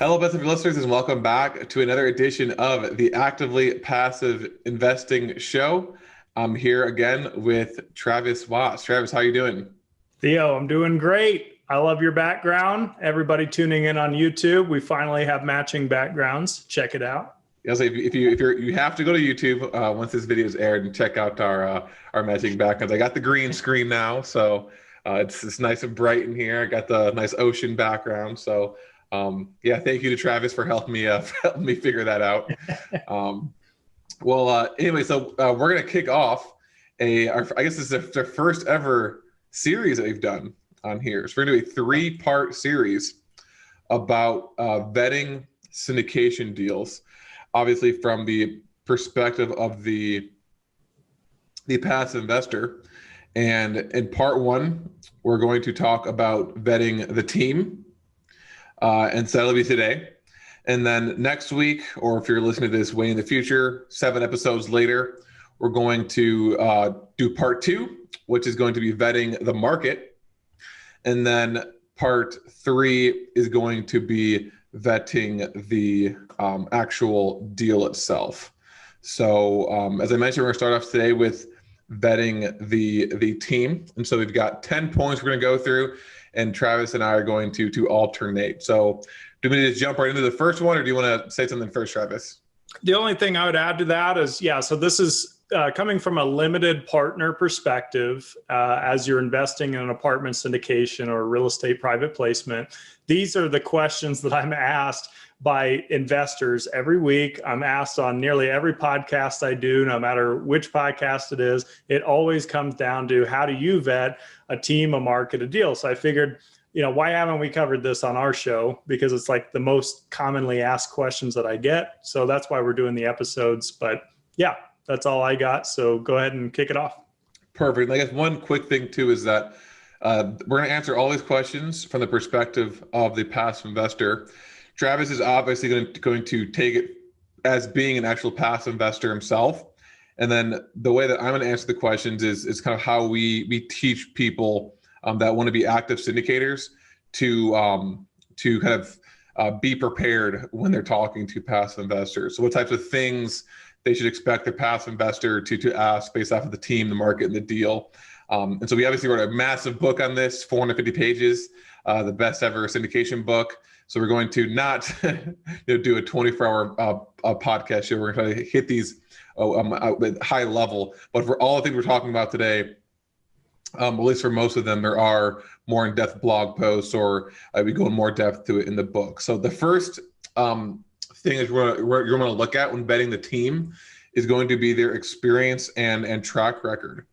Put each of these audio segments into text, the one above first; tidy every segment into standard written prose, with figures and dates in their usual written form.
Hello, best of your listeners, and welcome back to another edition of the Actively Passive Investing Show. I'm here again with Travis Watts. Travis, how you doing? Theo, I'm doing great. I love your background. Everybody tuning in on YouTube, we finally have matching backgrounds. Check it out. Yeah, so you have to go to YouTube once this video is aired and check out our matching backgrounds. I got the green screen now, so it's nice and bright in here. I got the nice ocean background, so yeah, thank you to Travis for helping me helping me figure that out. Um, anyway, so we're gonna kick off I guess this is the first ever series that we've done on here. So we're gonna do a three-part series about vetting syndication deals, obviously from the perspective of the passive investor. And in part one, we're going to talk about vetting the team, and so that'll be today. And then next week, or if you're listening to this way in the future, 7 episodes later, we're going to do part 2, which is going to be vetting the market. And then part 3 is going to be vetting the actual deal itself. So as I mentioned, we're going to start off today with vetting the team. And so we've got 10 points we're going to go through, and Travis and I are going to alternate. So do we need to jump right into the first one, or do you want to say something first, Travis? The only thing I would add to that is, so this is coming from a limited partner perspective. As you're investing in an apartment syndication or real estate private placement, these are the questions that I'm asked by investors every week. I'm asked on nearly every podcast I do, no matter which podcast it is. It always comes down to, how do you vet a team, a market, a deal? So I figured, why haven't we covered this on our show? Because it's like the most commonly asked questions that I get. So that's why we're doing the episodes. But yeah, that's all I got. So go ahead and kick it off. Perfect. I guess one quick thing too is that we're going to answer all these questions from the perspective of the passive investor. Travis is obviously going to take it as being an actual passive investor himself. And then the way that I'm going to answer the questions is kind of how we teach people that want to be active syndicators to kind of be prepared when they're talking to passive investors. So what types of things they should expect their passive investor to ask based off of the team, the market, and the deal. And so we obviously wrote a massive book on this, 450 pages, the best ever syndication book. So we're going to not do a 24-hour podcast show. We're going to try to hit these at high level. But for all the things we're talking about today, at least for most of them, there are more in-depth blog posts, or we go in more depth to it in the book. So the first thing that you're going to look at when betting the team is going to be their experience and track record.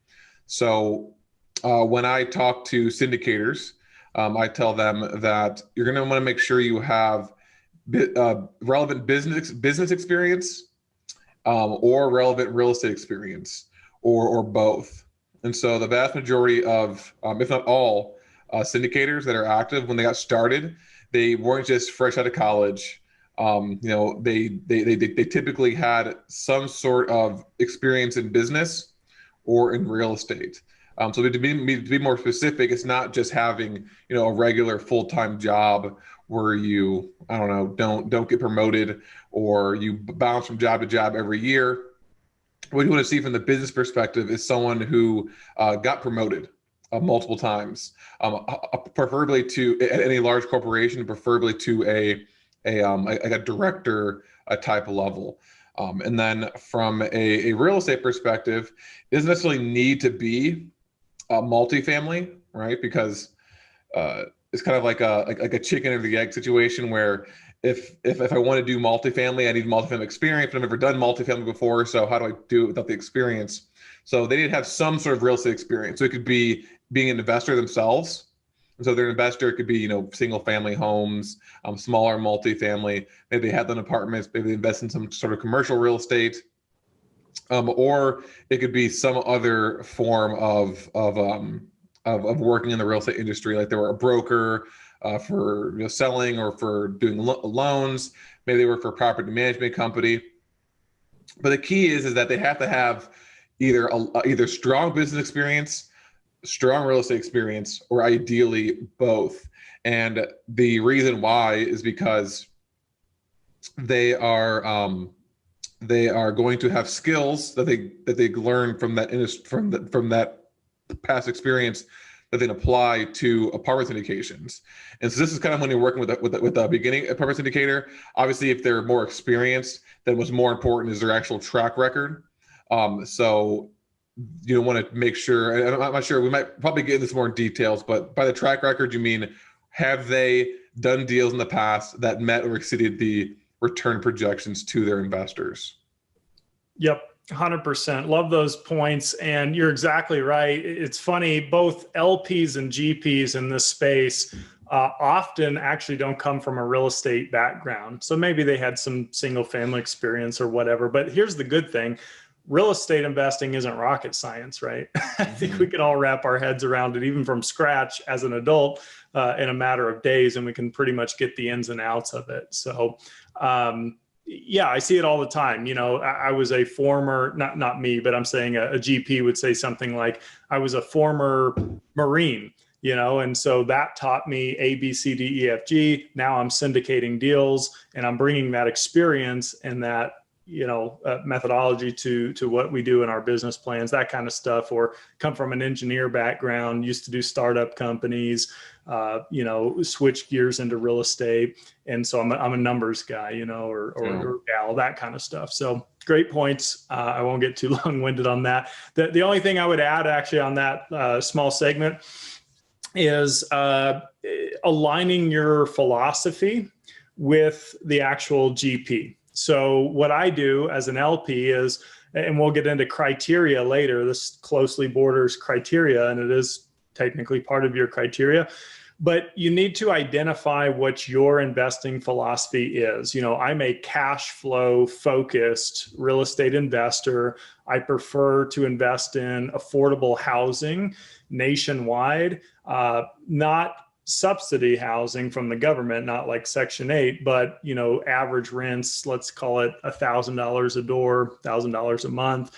So when I talk to syndicators, I tell them that you're going to want to make sure you have relevant business experience, or relevant real estate experience, or both. And so the vast majority of, if not all, syndicators that are active, when they got started, they weren't just fresh out of college. They typically had some sort of experience in business or in real estate. So to be more specific, it's not just having a regular full-time job where you don't get promoted, or you bounce from job to job every year. What you want to see from the business perspective is someone who got promoted multiple times, preferably to at any large corporation, preferably to a director type of level. And then from a real estate perspective, it doesn't necessarily need to be multifamily, right? Because it's kind of like a chicken or the egg situation, where if I want to do multifamily, I need multifamily experience, but I've never done multifamily before. So how do I do it without the experience? So they need to have some sort of real estate experience. So it could be being an investor themselves. And so they're an investor. It could be, single family homes, smaller multifamily. Maybe they have them apartments. Maybe they invest in some sort of commercial real estate, or it could be some other form of working in the real estate industry, like they were a broker for selling, or for doing loans. Maybe they work for a property management company. But the key is that they have to have either strong business experience, strong real estate experience, or ideally both. And the reason why is because they are going to have skills that they learn from that from that past experience that they can apply to apartment syndications. And so this is kind of when you're working with a beginning apartment syndicator. Obviously, if they're more experienced, then what's more important is their actual track record. So you want to make sure, and I'm not sure, we might probably get into this more in details, but by the track record, you mean, have they done deals in the past that met or exceeded the return projections to their investors? Yep. 100%. Love those points. And you're exactly right. It's funny, both LPs and GPs in this space often actually don't come from a real estate background. So maybe they had some single family experience or whatever. But here's the good thing. Real estate investing isn't rocket science, right? I think we can all wrap our heads around it, even from scratch as an adult, in a matter of days, and we can pretty much get the ins and outs of it. So, yeah, I see it all the time. You know, I was a former, not me, but I'm saying a GP would say something like, I was a former Marine, you know, and so that taught me A, B, C, D, E, F, G. Now I'm syndicating deals, and I'm bringing that experience and that, you know, methodology to what we do in our business plans, that kind of stuff, or come from an engineer background, used to do startup companies, you know, switch gears into real estate. And so I'm a numbers guy, you know, or gal, that kind of stuff. So great points. I won't get too long-winded on that. The only thing I would add actually on that small segment is aligning your philosophy with the actual GP. So what I do as an LP is, and we'll get into criteria later, this closely borders criteria, and it is technically part of your criteria, but you need to identify what your investing philosophy is. You know, I'm a cash flow focused real estate investor. I prefer to invest in affordable housing nationwide, not subsidy housing from the government, not like Section 8, but, you know, average rents, let's call it $1,000 a door, $1,000 a month,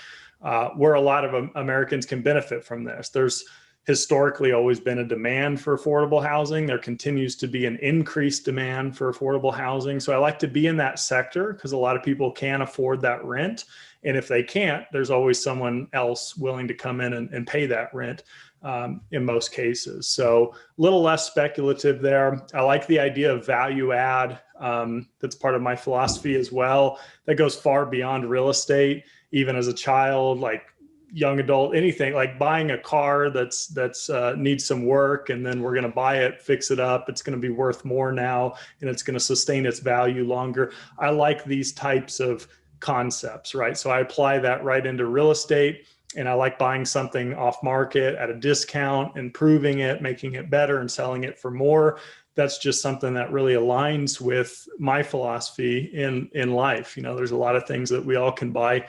where a lot of Americans can benefit from this. There's historically always been a demand for affordable housing. There continues to be an increased demand for affordable housing. So I like to be in that sector because a lot of people can't afford that rent. And if they can't, there's always someone else willing to come in and pay that rent. In most cases. So a little less speculative there. I like the idea of value add. That's part of my philosophy as well. That goes far beyond real estate, even as a child, like young adult, anything like buying a car that's needs some work, and then we're going to buy it, fix it up. It's going to be worth more now, and it's going to sustain its value longer. I like these types of concepts, right? So I apply that right into real estate. And I like buying something off market at a discount, improving it, making it better, and selling it for more. That's just something that really aligns with my philosophy in life. You know, there's a lot of things that we all can buy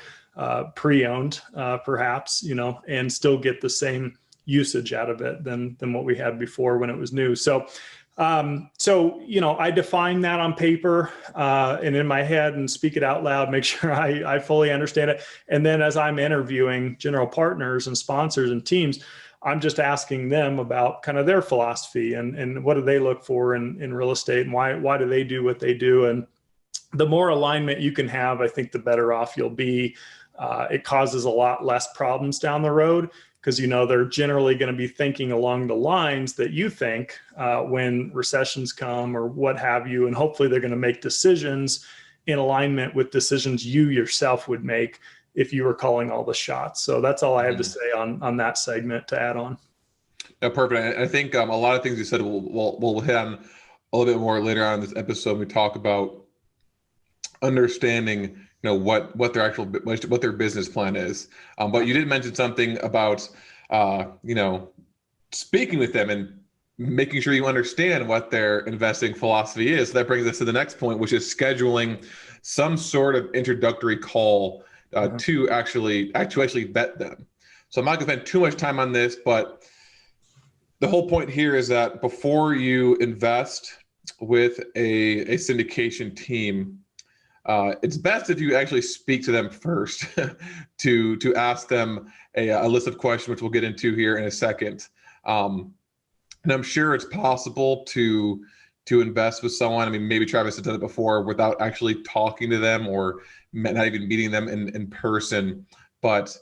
pre-owned, perhaps, you know, and still get the same usage out of it than what we had before when it was new. So, you know, I define that on paper and in my head and speak it out loud, make sure I fully understand it. And then as I'm interviewing general partners and sponsors and teams, I'm just asking them about kind of their philosophy and what do they look for in real estate, and why do they do what they do. And the more alignment you can have, I think the better off you'll be. It causes a lot less problems down the road, because, you know, they're generally going to be thinking along the lines that you think when recessions come or what have you. And hopefully they're going to make decisions in alignment with decisions you yourself would make if you were calling all the shots. So that's all I have to say on that segment to add on. Yeah, perfect. I think a lot of things you said we'll hit on a little bit more later on in this episode. We talk about understanding, you know, what their business plan is. But you did mention something about, you know, speaking with them and making sure you understand what their investing philosophy is. So that brings us to the next point, which is scheduling some sort of introductory call to actually vet them. So I'm not going to spend too much time on this, but the whole point here is that before you invest with a syndication team, it's best if you actually speak to them first to ask them a list of questions, which we'll get into here in a second. And I'm sure it's possible to to invest with someone. I mean, maybe Travis has done it before without actually talking to them or not even meeting them in person. But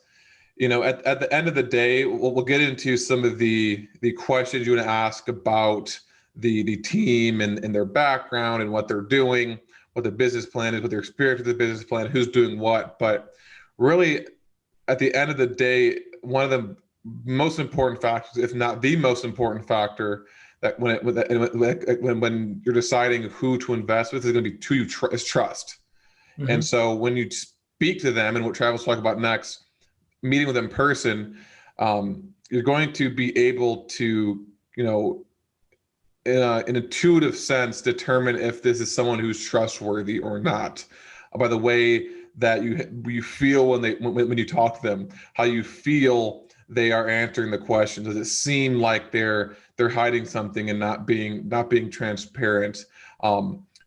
at the end of the day, we'll get into some of the questions you want to ask about the team and their background and what they're doing, what the business plan is, what their experience with the business plan, who's doing what. But really, at the end of the day, one of the most important factors, if not the most important factor, that when you're deciding who to invest with is going to be is trust. Mm-hmm. And so when you speak to them, and what Travis will talk about next, meeting with them in person, you're going to be able to, in an intuitive sense, determine if this is someone who's trustworthy or not by the way that you feel when you talk to them, how you feel they are answering the question. Does it seem like they're hiding something and not being transparent?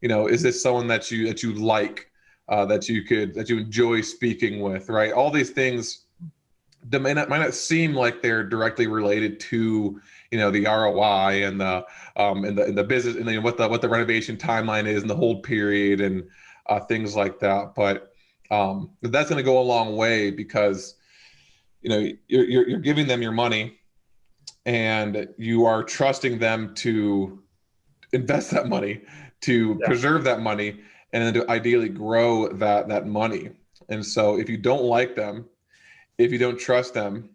Is this someone that you like, that you enjoy speaking with, right? All these things that might not seem like they're directly related to the ROI and the business and what the renovation timeline is and the hold period and things like that. But that's going to go a long way, because you're giving them your money and you are trusting them to invest that money, to preserve that money, and then to ideally grow that money. And so if you don't like them, if you don't trust them,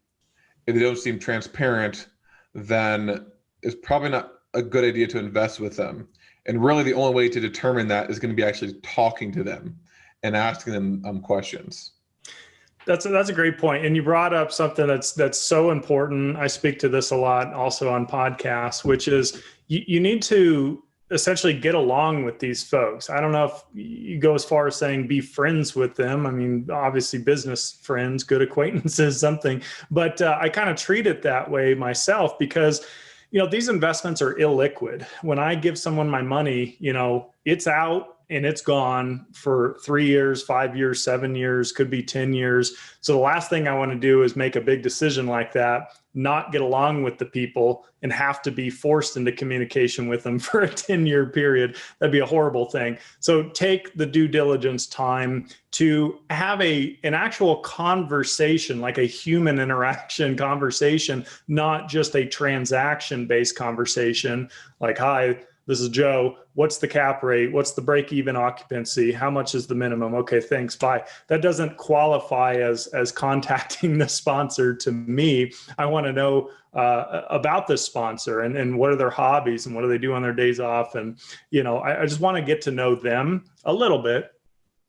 if they don't seem transparent, then it's probably not a good idea to invest with them. And really the only way to determine that is going to be actually talking to them and asking them questions. That's a great point. And you brought up something that's so important. I speak to this a lot also on podcasts, which is you need to essentially get along with these folks. I don't know if you go as far as saying be friends with them. I mean, obviously business friends, good acquaintances, something, but I kind of treat it that way myself, because these investments are illiquid. When I give someone my money, it's out and it's gone for 3 years, 5 years, 7 years, could be 10 years. So the last thing I want to do is make a big decision like that, not get along with the people and have to be forced into communication with them for a 10-year period. That'd be a horrible thing. So take the due diligence time to have an actual conversation, like a human interaction conversation, not just a transaction-based conversation like, hi, this is Joe. What's the cap rate? What's the break-even occupancy? How much is the minimum? Okay, thanks, bye. That doesn't qualify as contacting the sponsor to me. I want to know about this sponsor and what are their hobbies and what do they do on their days off. And, I just want to get to know them a little bit,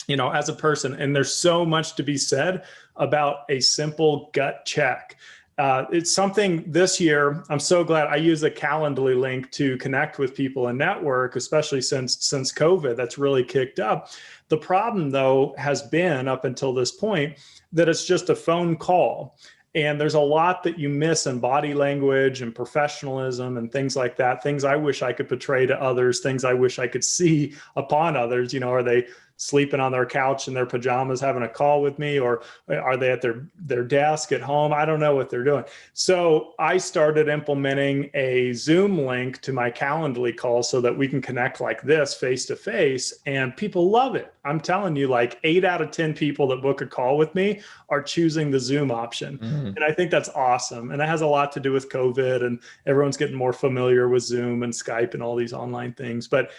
as a person. And there's so much to be said about a simple gut check. It's something this year, I'm so glad I use a Calendly link to connect with people and network, especially since COVID, that's really kicked up. The problem, though, has been up until this point that it's just a phone call. And there's a lot that you miss in body language and professionalism and things like that, things I wish I could portray to others, things I wish I could see upon others. Are they sleeping on their couch in their pajamas having a call with me, or are they at their desk at home? I don't know what they're doing. So I started implementing a Zoom link to my Calendly call so that we can connect like this face to face, and people love it. I'm telling you, like 8 out of 10 people that book a call with me are choosing the Zoom option. Mm-hmm. And I think that's awesome. And that has a lot to do with COVID, and everyone's getting more familiar with Zoom and Skype and all these online things. But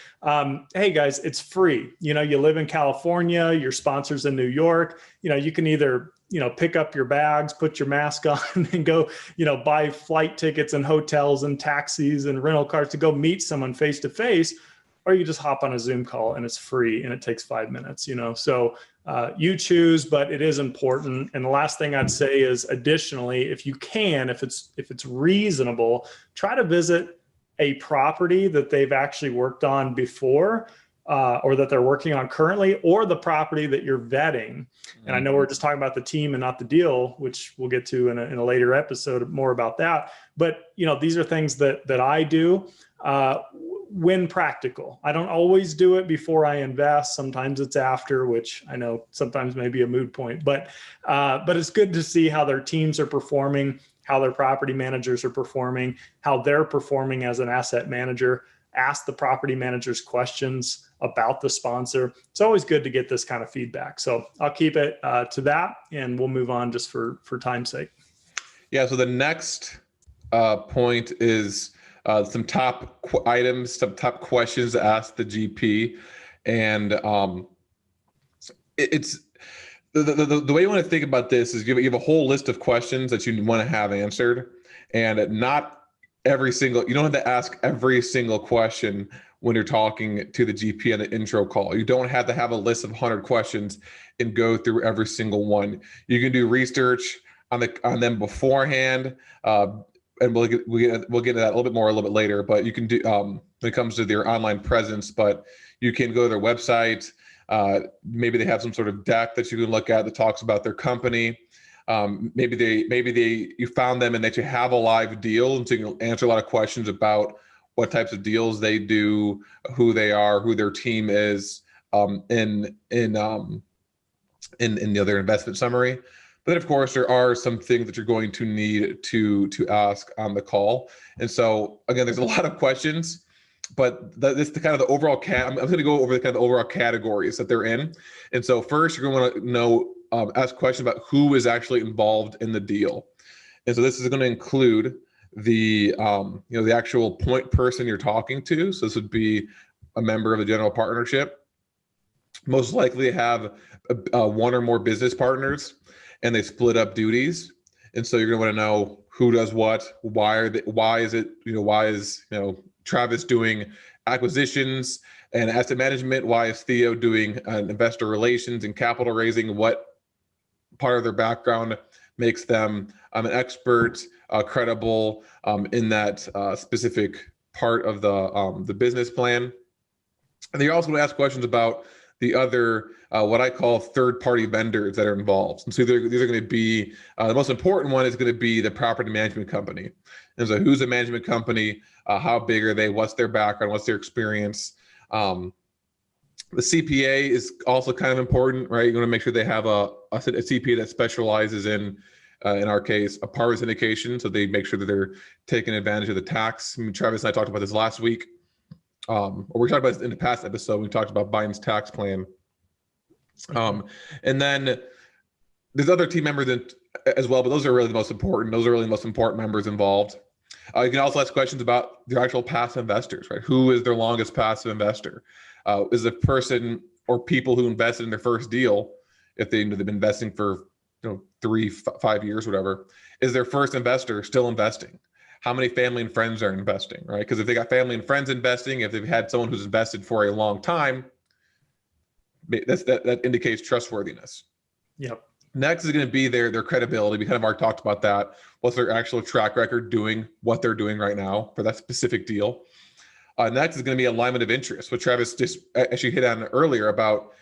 hey guys, it's free. You live in California, your sponsor's in New York, you can either, pick up your bags, put your mask on and go, buy flight tickets and hotels and taxis and rental cars to go meet someone face to face, or you just hop on a Zoom call and it's free and it takes 5 minutes, so you choose, but it is important. And the last thing I'd say is, additionally, if you can, if it's reasonable, try to visit a property that they've actually worked on before, or that they're working on currently, or the property that you're vetting. And I know we're just talking about the team and not the deal, which we'll get to in a later episode more about that. But, these are things that I do when practical. I don't always do it before I invest. Sometimes it's after, which I know sometimes may be a moot point, but it's good to see how their teams are performing, how their property managers are performing, how they're performing as an asset manager. ask the property managers questions about the sponsor. It's always good to get this kind of feedback. So I'll keep it to that, and we'll move on just for time's sake. Yeah, so the next point is some top items, some top questions to ask the GP. And it's the way you want to think about this is you have a whole list of questions that you want to have answered, and not every single, you don't have to ask every single question when you're talking to the GP on the intro call. You don't have to have a list of 100 questions and go through every single one. You can do research on them beforehand, and we'll get into that a little bit later. But you can do when it comes to their online presence. But you can go to their website. Maybe they have some sort of deck that you can look at that talks about their company. Maybe you found them and that you have a live deal, and so you can answer a lot of questions about what types of deals they do, who they are, who their team is, in their investment summary. But then, of course, there are some things that you're going to need to ask on the call. And so, again, there's a lot of questions, but this the kind of the overall I'm going to go over the kind of the overall categories that they're in. And so, first, you're going to want to know, ask questions about who is actually involved in the deal. And so, this is going to include the the actual point person you're talking to. So, this would be a member of the general partnership. Most likely have one or more business partners, and they split up duties. And so you're going to want to know who does what, why is Travis doing acquisitions and asset management? Why is Theo doing investor relations and capital raising? What part of their background makes them an expert, credible in that specific part of the business plan? And you're also going to ask questions about the other, what I call third-party vendors that are involved. And so these are going to be, the most important one is going to be the property management company. And so who's the management company? How big are they? What's their background? What's their experience? The CPA is also kind of important, right? You want to make sure they have a CPA that specializes in our case, apartment syndication. So they make sure that they're taking advantage of the tax. I mean, Travis and I talked about this last week. Or we talked about this in the past episode. We talked about Biden's tax plan. And then there's other team members as well, but those are really the most important. Those are really the most important members involved. You can also ask questions about their actual passive investors, right? Who is their longest passive investor? Is the person or people who invested in their first deal, if they've been investing for 3-5 years, whatever, is their first investor still investing? How many family and friends are investing, right? Because if they got family and friends investing, if they've had someone who's invested for a long time, that indicates trustworthiness. Yep. Next is going to be their credibility. We kind of already talked about that. What's their actual track record doing what they're doing right now for that specific deal? Next is going to be alignment of interest, which Travis just actually hit on earlier about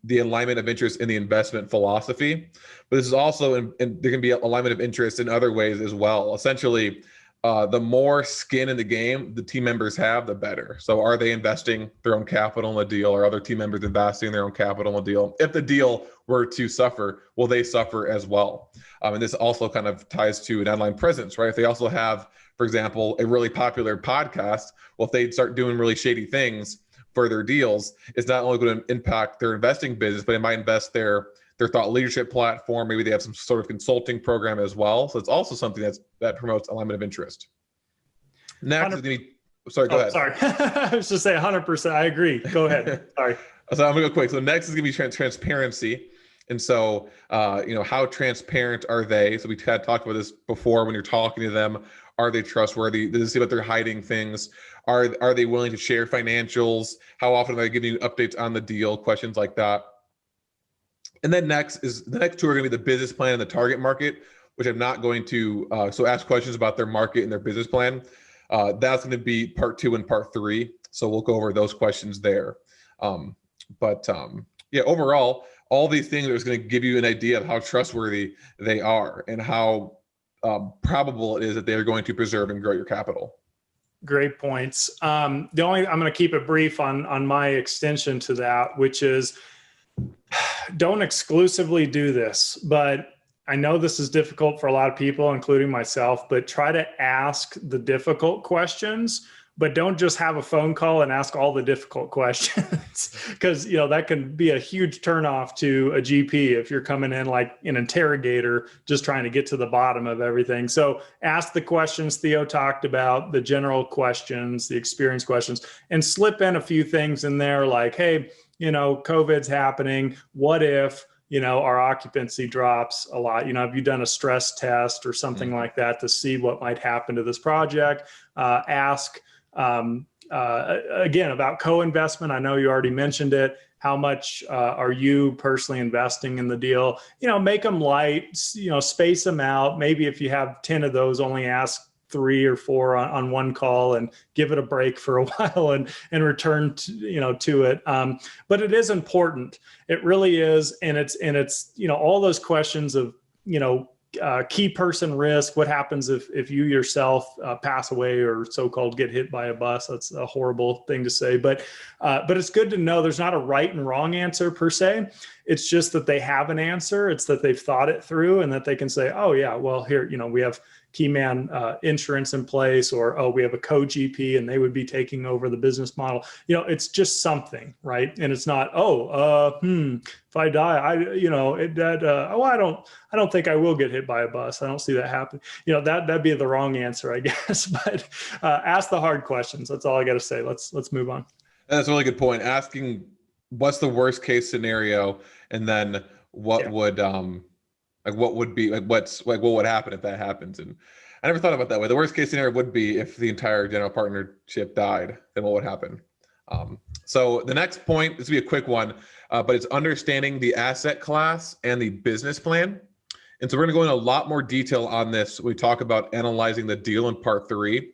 the alignment of interest in the investment philosophy. But this is also, and there can be alignment of interest in other ways as well. Essentially, the more skin in the game the team members have, the better. So are they investing their own capital in the deal? Are other team members investing their own capital in the deal? If the deal were to suffer, will they suffer as well? And this also kind of ties to an online presence, right? If they also have, for example, a really popular podcast, well, if they start doing really shady things for their deals, it's not only going to impact their investing business, but it might invest their thought leadership platform. Maybe they have some sort of consulting program as well. So it's also something that promotes alignment of interest. Next is going to be, sorry, go ahead. Sorry. I was just saying 100%. I agree. Go ahead. Sorry. So I'm going to go quick. So next is going to be transparency. And so, how transparent are they? So we had talked about this before. When you're talking to them, are they trustworthy? Does it seem like they're hiding things? Are they willing to share financials? How often are they giving you updates on the deal? Questions like that. And then the next two are going to be the business plan and the target market, which I'm not going to, so ask questions about their market and their business plan. That's going to be part 2 and part 3. So we'll go over those questions there. Overall, all these things are going to give you an idea of how trustworthy they are and how probable it is that they are going to preserve and grow your capital. Great points. I'm going to keep it brief on my extension to that, which is, don't exclusively do this, but I know this is difficult for a lot of people, including myself, but try to ask the difficult questions but don't just have a phone call and ask all the difficult questions because, that can be a huge turnoff to a GP if you're coming in like an interrogator, just trying to get to the bottom of everything. So ask the questions Theo talked about, the general questions, the experience questions, and slip in a few things in there like, hey, COVID's happening. What if, our occupancy drops a lot? Have you done a stress test or something like that to see what might happen to this project? Ask, again, about co-investment. I know you already mentioned it. How much are you personally investing in the deal? Make them light, space them out. Maybe if you have 10 of those, only ask 3 or 4 on one call and give it a break for a while and return to it. But it is important. It really is. And it's all those questions of, key person risk. What happens if you yourself pass away or so-called get hit by a bus? That's a horrible thing to say, but it's good to know there's not a right and wrong answer per se. It's just that they have an answer. It's that they've thought it through and that they can say, oh yeah, well here, we have key man insurance in place, or, oh, we have a co-GP and they would be taking over the business model. It's just something, right? And it's not, if I die, I don't think I will get hit by a bus. I don't see that happen. That'd be the wrong answer, I guess. But ask the hard questions. That's all I got to say. Let's move on. That's a really good point. Asking what's the worst case scenario, and then what would what would happen if that happens? And I never thought about it that way. The worst case scenario would be if the entire general partnership died, then what would happen? So the next point, this will be a quick one, but it's understanding the asset class and the business plan. And so we're going to go into a lot more detail on this. We talk about analyzing the deal in part 3,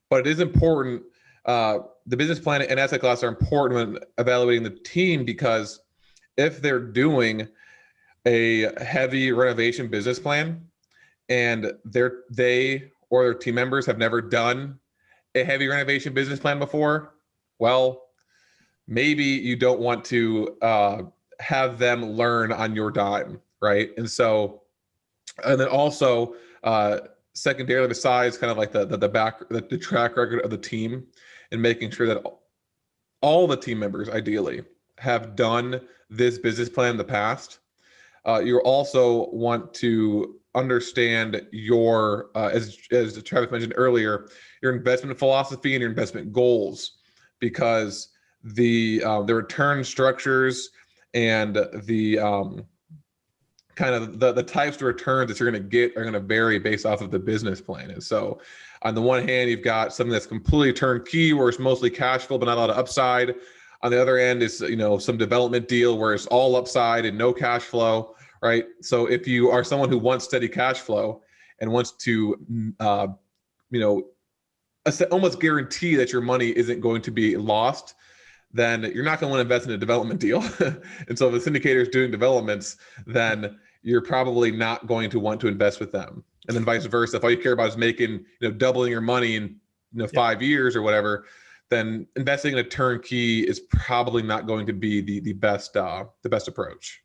but it is important. The business plan and asset class are important when evaluating the team, because if they're doing a heavy renovation business plan and they or their team members have never done a heavy renovation business plan before, well, maybe you don't want to have them learn on your dime, right? And then also secondarily, besides kind of like the track record of the team, and making sure that all the team members ideally have done this business plan in the past. You also want to understand your, as Travis mentioned earlier, your investment philosophy and your investment goals, because the return structures and the kind of the types of returns that you're going to get are going to vary based off of the business plan. And so on the one hand, you've got something that's completely turnkey where it's mostly cash flow but not a lot of upside. On the other end is some development deal where it's all upside and no cash flow, right? So if you are someone who wants steady cash flow and wants to almost guarantee that your money isn't going to be lost, then you're not going to want to invest in a development deal. And so if the syndicator is doing developments, then you're probably not going to want to invest with them. And then vice versa. If all you care about is making, doubling your money in 5 years or whatever, then investing in a turnkey is probably not going to be the best approach.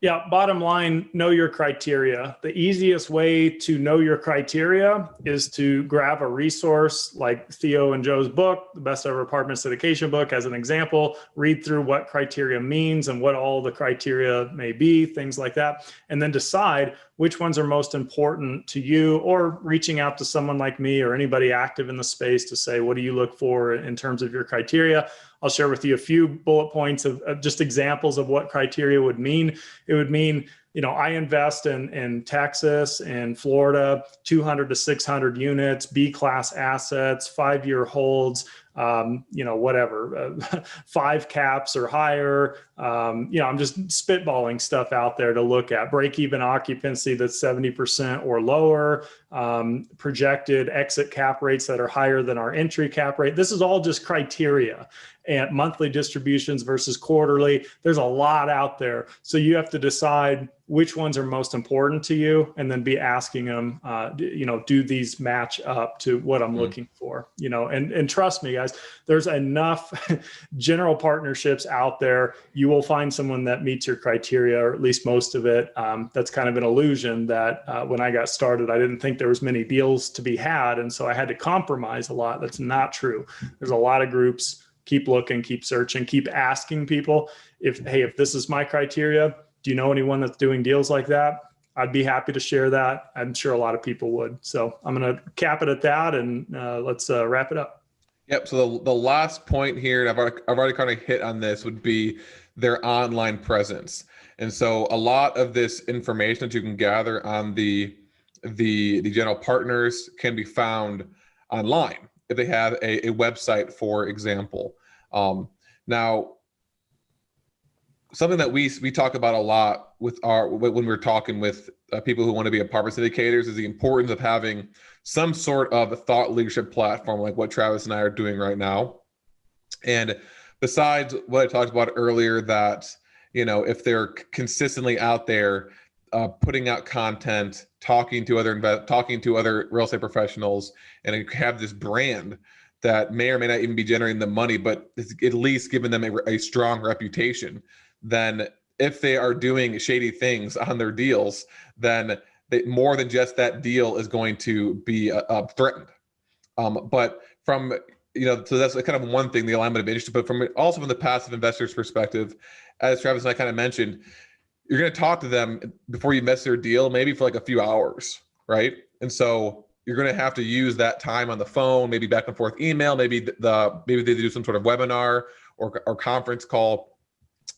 Yeah, bottom line, know your criteria. The easiest way to know your criteria is to grab a resource like Theo and Joe's book, the Best Ever Apartment Syndication book, as an example. Read through what criteria means and what all the criteria may be, things like that, and then decide which ones are most important to you, or reaching out to someone like me or anybody active in the space to say, what do you look for in terms of your criteria? I'll share with you a few bullet points of just examples of what criteria would mean. It would mean, I invest in Texas and Florida, 200 to 600 units, B-class assets, 5-year holds, whatever, 5 caps or higher. I'm just spitballing stuff out there to look at. Break-even occupancy that's 70% or lower, projected exit cap rates that are higher than our entry cap rate. This is all just criteria. And monthly distributions versus quarterly. There's a lot out there. So you have to decide which ones are most important to you, and then be asking them, do these match up to what I'm looking for? And trust me, guys, there's enough general partnerships out there. You will find someone that meets your criteria, or at least most of it. That's kind of an illusion that when I got started, I didn't think there was many deals to be had. And so I had to compromise a lot. That's not true. There's a lot of groups. Keep looking, keep searching, keep asking people if this is my criteria, do you know anyone that's doing deals like that? I'd be happy to share that. I'm sure a lot of people would. So I'm going to cap it at that, and let's wrap it up. Yep. So the last point here, and I've already kind of hit on this, would be their online presence. And so a lot of this information that you can gather on the general partners can be found online if they have a website, for example. Now, something that we talk about a lot with when we're talking with people who want to be apartment syndicators is the importance of having some sort of a thought leadership platform like what Travis and I are doing right now. And besides what I talked about earlier, that, you know, if they're consistently out there putting out content, talking to other real estate professionals, and have this brand that may or may not even be generating the money, but it's at least giving them a strong reputation, then if they are doing shady things on their deals, then more than just that deal is going to be threatened. But from, you know, so that's kind of one thing, the alignment of interest, but also from the passive investor's perspective, as Travis and I kind of mentioned, you're going to talk to them before you invest their deal, maybe for like a few hours, right? And so you're going to have to use that time on the phone, maybe back and forth email, maybe they do some sort of webinar or conference call.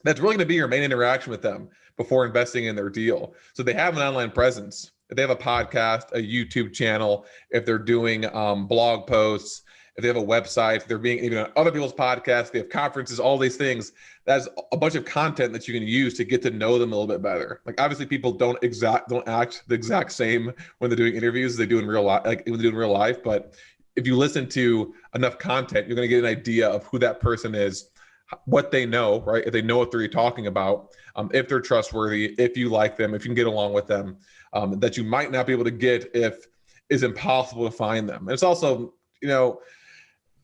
That's really going to be your main interaction with them before investing in their deal. So they have an online presence. If they have a podcast, a YouTube channel, if they're doing blog posts, if they have a website, if they're being even on other people's podcasts, they have conferences, all these things. That's a bunch of content that you can use to get to know them a little bit better. Like, obviously people don't act the exact same when they're doing interviews as they do in real life, like when they do in real life. But if you listen to enough content, you're going to get an idea of who that person is, what they know, right? If they know what they're talking about, if they're trustworthy, if you like them, if you can get along with them, that you might not be able to get if it's impossible to find them. And it's also, you know,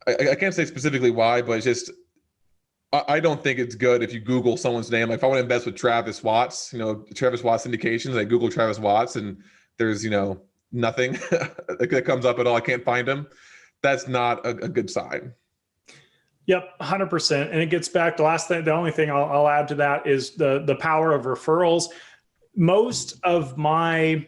I can't say specifically why, but it's just, I don't think it's good if you Google someone's name. Like, if I want to invest with Travis Watts, you know, Travis Watts syndications, I Google Travis Watts and there's, you know, nothing that comes up at all. I can't find him. That's not a good sign. Yep, 100%. And it gets back to the only thing I'll add to that is the power of referrals. Most of my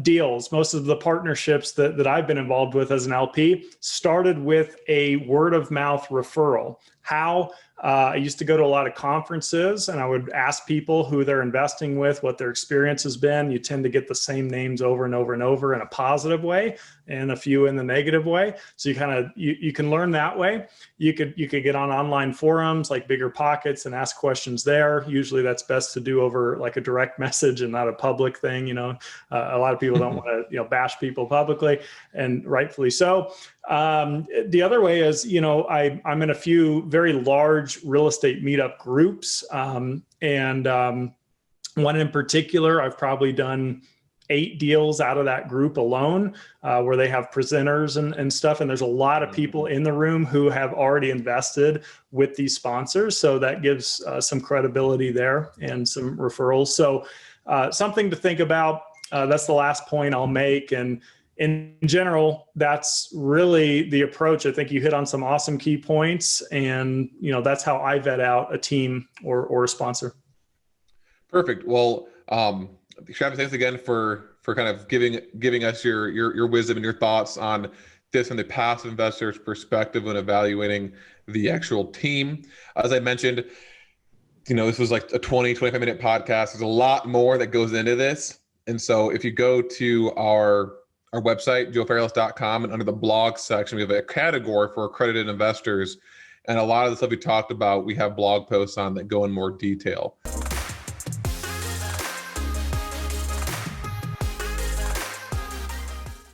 deals, most of the partnerships that I've been involved with as an LP started with a word of mouth referral. How? I used to go to a lot of conferences and I would ask people who they're investing with, what their experience has been. You tend to get the same names over and over and over in a positive way and a few in the negative way. So you can learn that way. You could get on online forums like Bigger Pockets and ask questions there. Usually that's best to do over like a direct message and not a public thing. You know, a lot of people don't want to, you know, bash people publicly, and rightfully so. The other way is, you know, I'm in a few very large real estate meetup groups. One in particular, I've probably done 8 deals out of that group alone, where they have presenters and stuff. And there's a lot of people in the room who have already invested with these sponsors. So that gives some credibility there and some referrals. So something to think about. That's the last point I'll make. And in general, that's really the approach. I think you hit on some awesome key points, and you know, that's how I vet out a team or a sponsor. Perfect. Well, Travis, thanks again for kind of giving us your wisdom and your thoughts on this from the passive investor's perspective when evaluating the actual team. As I mentioned, you know, this was like a 25 minute podcast. There's a lot more that goes into this. And so if you go to our website, joefairless.com, and under the blog section, we have a category for accredited investors. And a lot of the stuff we talked about, we have blog posts on that go in more detail.